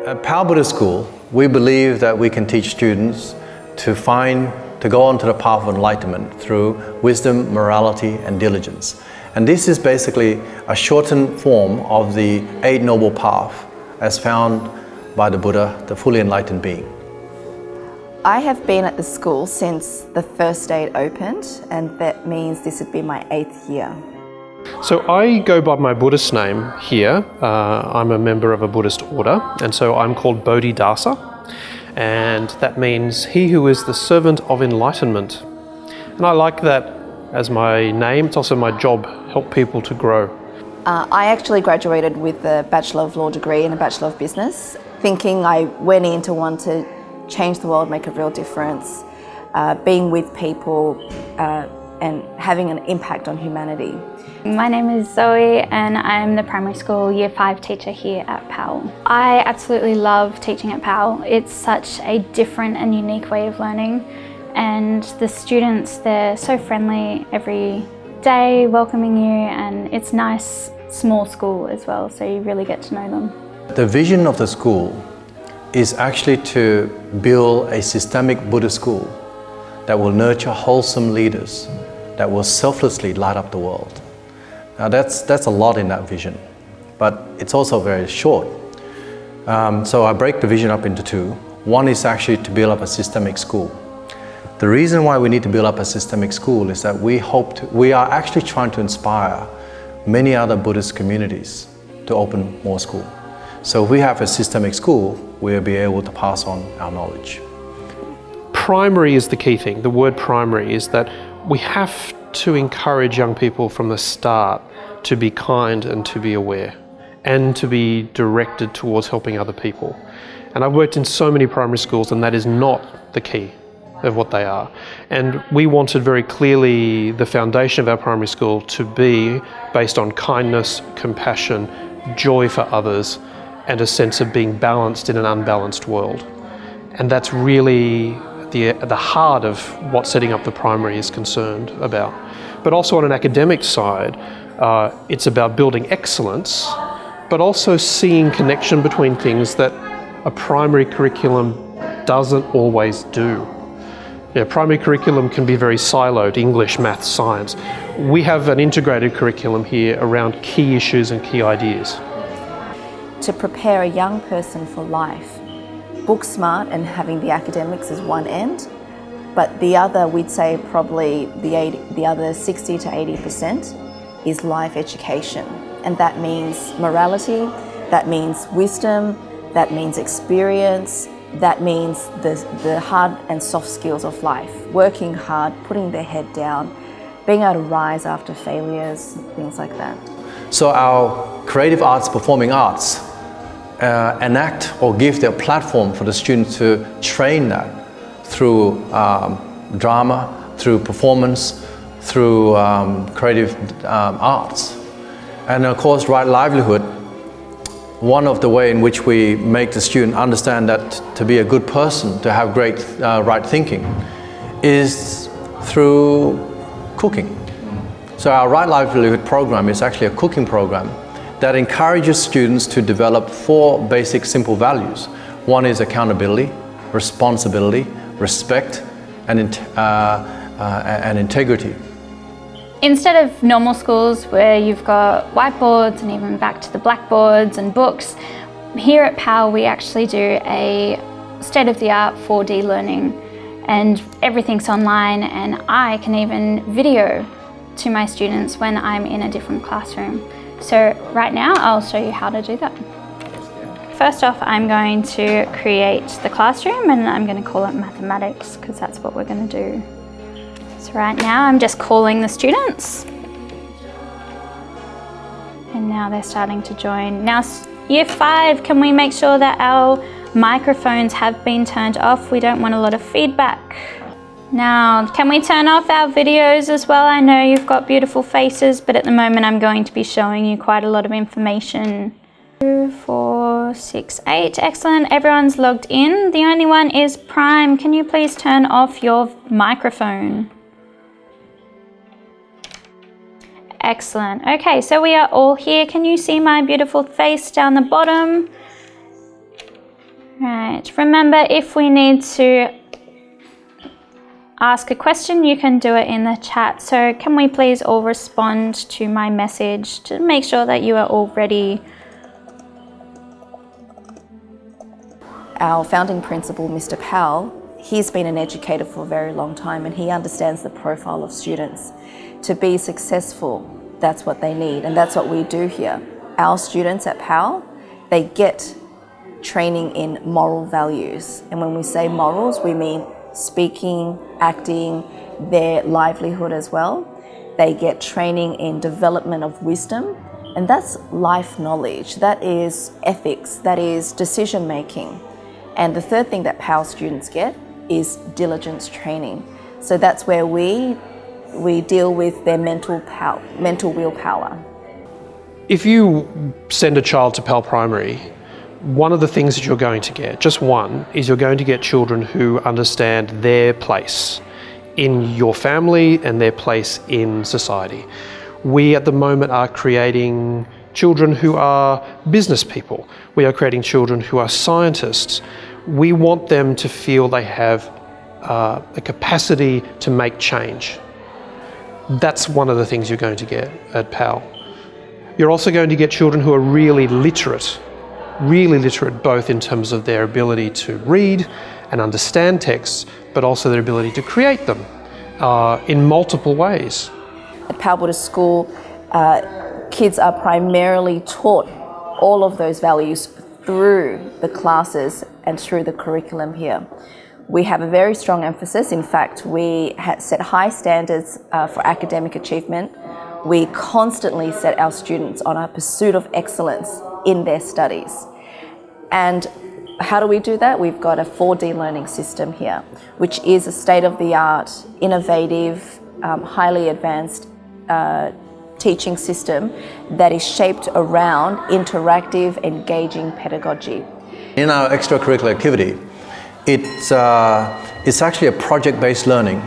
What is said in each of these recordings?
At Pal Buddhist School, we believe that we can teach students to go onto the path of enlightenment through wisdom, morality, and diligence. And this is basically a shortened form of the Eight Noble Paths as found by the Buddha, the fully enlightened being. I have been at the school since the first day it opened, and that means this would be my 8th year. So I go by my Buddhist name here. I'm a member of a Buddhist order, and so I'm called Bodhidasa, and that means he who is the servant of enlightenment. And I like that as my name. It's also my job, help people to grow. I actually graduated with a Bachelor of Law degree and a Bachelor of Business, thinking I went in to want to change the world, make a real difference, being with people and having an impact on humanity. My name is Zoe and I'm the primary school Year 5 teacher here at PAL. I absolutely love teaching at PAL. It's such a different and unique way of learning, and the students, they're so friendly every day, welcoming you, and it's nice small school as well, so you really get to know them. The vision of the school is actually to build a systemic Buddhist school that will nurture wholesome leaders that will selflessly light up the world. Now that's a lot in that vision, but it's also very short. So I break the vision up into two. One is actually to build up a systemic school. The reason why we need to build up a systemic school is that we are actually trying to inspire many other Buddhist communities to open more schools. So if we have a systemic school, we'll be able to pass on our knowledge. Primary is the key thing. The word primary is that we have to encourage young people from the start to be kind and to be aware and to be directed towards helping other people. And I've worked in so many primary schools, and that is not the key of what they are. And we wanted very clearly the foundation of our primary school to be based on kindness, compassion, joy for others, and a sense of being balanced in an unbalanced world. And that's really the heart of what setting up the primary is concerned about. But also on an academic side, it's about building excellence, but also seeing connection between things that a primary curriculum doesn't always do. Primary curriculum can be very siloed, English, maths, science. We have an integrated curriculum here around key issues and key ideas. To prepare a young person for life, book smart and having the academics is one end, but the other, we'd say probably the other 60 to 80% is life education. And that means morality, that means wisdom, that means experience, that means the hard and soft skills of life, working hard, putting their head down, being able to rise after failures, things like that. So our creative arts, performing arts, enact or give their platform for the students to train that through drama, through performance, through creative arts. And of course, right livelihood, one of the way in which we make the student understand that to be a good person, to have great right thinking, is through cooking. So our Right Livelihood program is actually a cooking program that encourages students to develop 4 basic simple values. One is accountability, responsibility, respect, and integrity. Instead of normal schools where you've got whiteboards and even back to the blackboards and books, here at PAL we actually do a state-of-the-art 4D learning, and everything's online, and I can even video to my students when I'm in a different classroom. So right now I'll show you how to do that. First off, I'm going to create the classroom, and I'm going to call it mathematics because that's what we're going to do. So right now I'm just calling the students, and now they're starting to join. Now Year 5, can we make sure that our microphones have been turned off? We don't want a lot of feedback. Now, can we turn off our videos as well? I know you've got beautiful faces, but at the moment I'm going to be showing you quite a lot of information. 2, 4, 6, 8, excellent, everyone's logged in. The only one is Prime. Can you please turn off your microphone? Excellent. Okay, so we are all here. Can you see my beautiful face down the bottom? Right, remember if we need to ask a question, you can do it in the chat. So can we please all respond to my message to make sure that you are all ready? Our founding principal, Mr. Powell, he's been an educator for a very long time and he understands the profile of students. To be successful, that's what they need, and that's what we do here. Our students at Powell, they get training in moral values. And when we say morals, we mean speaking, acting, their livelihood as well. They get training in development of wisdom, and that's life knowledge, that is ethics, that is decision making. And the third thing that Powell students get is diligence training. So that's where we deal with their mental willpower. If you send a child to Powell Primary, one of the things that you're going to get, just one, is you're going to get children who understand their place in your family and their place in society. We at the moment are creating children who are business people. We are creating children who are scientists. We want them to feel they have the capacity to make change. That's one of the things you're going to get at Powell. You're also going to get children who are really literate both in terms of their ability to read and understand texts, but also their ability to create them in multiple ways. At Powell Buddhist School, kids are primarily taught all of those values through the classes and through the curriculum here. We have a very strong emphasis. In fact, we set high standards for academic achievement. We constantly set our students on a pursuit of excellence in their studies. And how do we do that? We've got a 4D learning system here, which is a state-of-the-art, innovative, highly advanced teaching system that is shaped around interactive, engaging pedagogy. In our extracurricular activity, it's actually a project-based learning,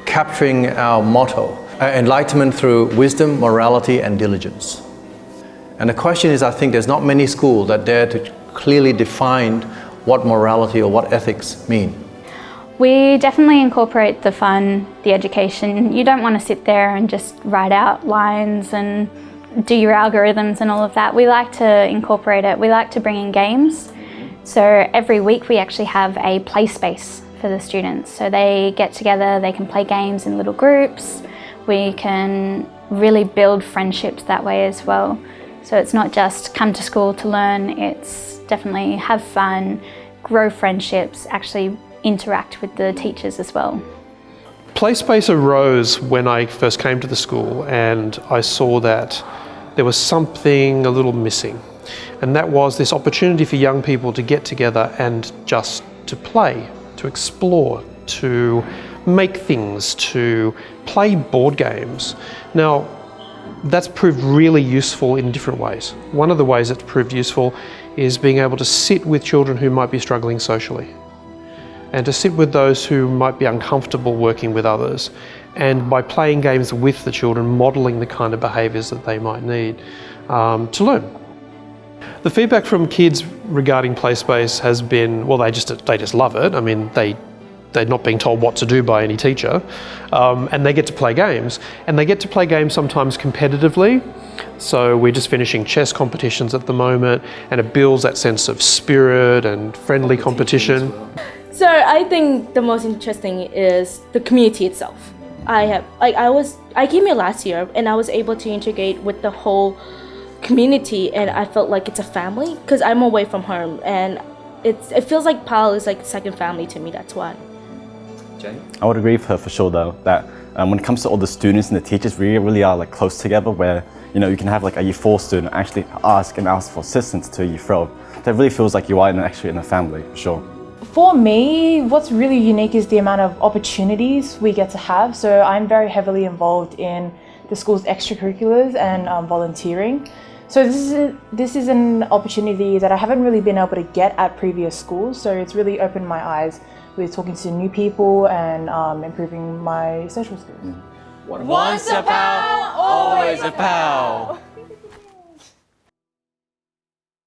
capturing our motto, enlightenment through wisdom, morality, and diligence. And the question is, I think there's not many schools that dare to clearly define what morality or what ethics mean. We definitely incorporate the fun, the education. You don't want to sit there and just write out lines and do your algorithms and all of that. We like to incorporate it. We like to bring in games. So every week we actually have a play space for the students. So they get together, they can play games in little groups. We can really build friendships that way as well. So it's not just come to school to learn, it's definitely have fun, grow friendships, actually interact with the teachers as well. PlaySpace arose when I first came to the school, and I saw that there was something a little missing. And that was this opportunity for young people to get together and just to play, to explore, to make things, to play board games. Now, that's proved really useful in different ways. One of the ways it's proved useful is being able to sit with children who might be struggling socially, and to sit with those who might be uncomfortable working with others, and by playing games with the children, modelling the kind of behaviours that they might need to learn. The feedback from kids regarding PlaySpace has been, well, they just love it. I mean, they're not being told what to do by any teacher, and they get to play games. And they get to play games sometimes competitively. So we're just finishing chess competitions at the moment, and it builds that sense of spirit and friendly competition. So I think the most interesting is the community itself. I came here last year and I was able to integrate with the whole community, and I felt like it's a family because I'm away from home, and it feels like Powell is like second family to me. That's why. Jenny? I would agree with her for sure though, that when it comes to all the students and the teachers, we really are like close together, where you can have like a Year 4 student actually ask for assistance to a Year 4. That really feels like you are actually in a family, for sure. For me, what's really unique is the amount of opportunities we get to have. So I'm very heavily involved in the school's extracurriculars and volunteering. So this is an opportunity that I haven't really been able to get at previous schools. So it's really opened my eyes with talking to new people and improving my social skills. Once a pal, always a pal.